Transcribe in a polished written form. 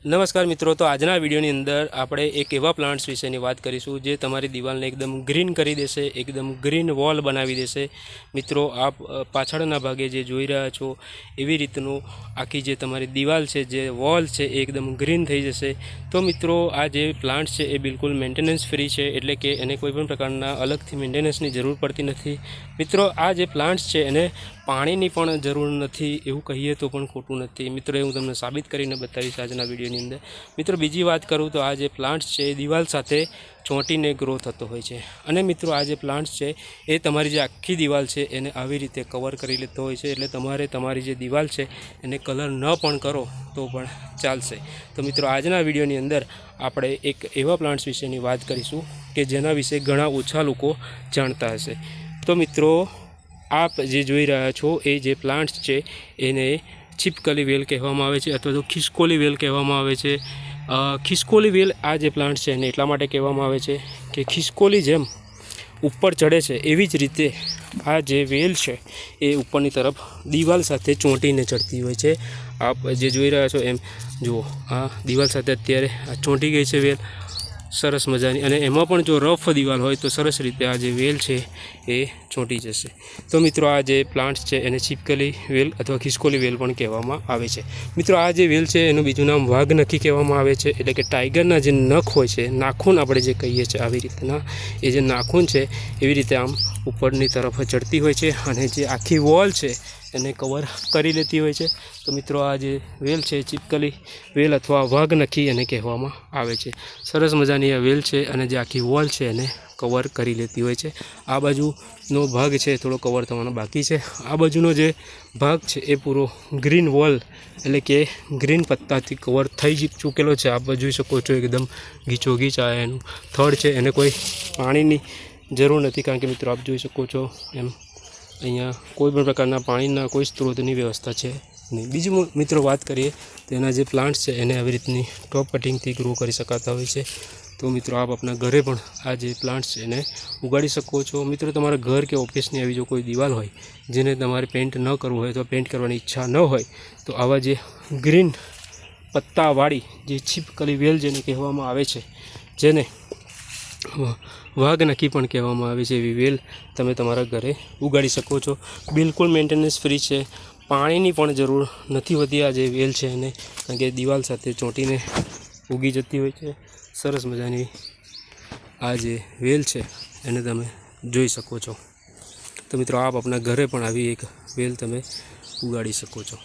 नमस्कार मित्रों, तो आजना वीडियोनी अंदर આપણે એક એવા પ્લાન્ટ્સ વિશેની વાત કરીશું જે તમારી દિવાલને એકદમ ગ્રીન કરી દેશે, એકદમ ગ્રીન વોલ બનાવી દેશે। મિત્રો, આપ પાછળના ભાગે જે જોઈ રહ્યા છો એવી રીતનું આખી જે તમારી દિવાલ છે, જે વોલ છે, એ એકદમ ગ્રીન થઈ જશે। તો મિત્રો, આ જે પ્લાન્ટ્સ છે એ બિલકુલ મેન્ટેનન્સ ફ્રી છે, એટલે કે એને કોઈ પણ પ્રકારના અલગથી મેન્ટેનન્સની જરૂર પડતી નથી। મિત્રો, આ જે પ્લાન્ટ્સ છે એને પાણીની પણ જરૂર નથી, એવું કહીએ તો પણ ખોટું નથી। મિત્રો, એ હું તમને સાબિત કરીને બતાવીશ આજના વિડીયોની અંદર। મિત્રો, બીજી વાત કરું તો આ જે પ્લાન્ટ્સ છે એ દિવાલ સાથે ચોંટીને ગ્રો થતો હોય છે। અને મિત્રો, આ જે પ્લાન્ટ્સ છે એ તમારી જે આખી દિવાલ છે એને આવી રીતે કવર કરી લેતો હોય છે, એટલે તમારે તમારી જે દિવાલ છે એને કલર ન પણ કરો તો પણ ચાલશે। તો મિત્રો, આજના વિડીયોની અંદર આપણે એક એવા પ્લાન્ટ્સ વિશેની વાત કરીશું કે જેના વિશે ઘણા ઓછા લોકો જાણતા હશે। તો મિત્રો, આપ જે જોઈ રહ્યા છો એ જે પ્લાન્ટ્સ છે એને छिपकली वेल कहेवामां आवे छे अथवा तो खिसकोली वेल कहेवामां आवे छे। खिसकोली वेल आ जे प्लांट छे एने एटला माटे कहेवामां आवे छे कि खिसकोली जेम ऊपर चढ़े छे एवी ज रीते आ जे वेल छे ए उपरनी तरफ दीवाल साथे चोंटीने चढ़ती होय छे। आप जे जोई रह्या छो एम जुओ, आ दीवाल साथे अत्यारे आ चोंटी गई छे वेल सरस मजानी, अने एमां पण जो रफ दीवाल होय तो सरस रीते आ जे वेल छे ए चोंटी जशे। तो मित्रों, आ जे प्लांट्स छे एने छिपकली वेल अथवा खिसकोली वेल पण कहेवामां आवे छे। मित्रों, आ जे वेल छे एनुं बीजुं नाम वाघनखी कहेवामां आवे छे, एटले के टाइगरना जे नख होय छे, नाखून आपणे जे कहीए छे आवी रीतना ए जे नाखून छे एवी रीते आम उपरनी तरफ चढ़ती होय छे अने जे आखी वॉल छे एने कवर करी लेती होय छे। तो मित्रों, आ जे वेल छे छिपकली वेल अथवा वाघनखी एने कहेवामां आवे छे। सरस मजानी आ वेल छे अने जे आखी वॉल छे एने कवर करी लेती होय छे। आ बाजुनो भाग छे थोड़ो कवर थवानो बाकी छे। आ बाजुनो जे भाग छे ए पूरो ग्रीन वॉल एटले के ग्रीन पत्ताथी कवर थई चूकेलो छे। आप जोई शको छो एकदम गीचोगीच आ एनुं थड छे, एने कोई पाणीनी जरूर नथी, कारण के मित्रों आप जोई शको छो एम अहींया कोई पण प्रकारना पाणीना कोई स्त्रोतनी व्यवस्था छे नहीं। बीजुं मित्रों बात करिए तो एना जे प्लांट्स छे एने आवी रीतनी टॉप कटिंगथी ग्रो करी शकाता होय छे। तो मित्रों, आप अपना घरे पण आ जे प्लांट्स एने उगाड़ी शको छो। मित्रों, तमारा घर के ऑफिसनी आवी जो कोई दीवाल होय जेने तमारे पेंट न करवुं होय तो पेंट करवानी इच्छा न होय तो आवा जे ग्रीन पत्तावाड़ी जे छिपकली वेल जेने कहेवामां आवे छे, जेने वाघनखी पण कहेवामां आवे छे, एवी वेल तमे तमारा घरे उगाड़ी शको छो। बिल्कुल मेन्टेनन्स फ्री छे, पाणीनी पण जरूर नथी होती आ जे वेल छे एने, कारण के दीवाल साथे चोंटीने उगी जती होय छे। सरस मजानी आ जे वेल छे एने तमे जोई शको छो। तो मित्रों, आप अपना घरे पण आवी एक वेल तमे उगाड़ी शको छो।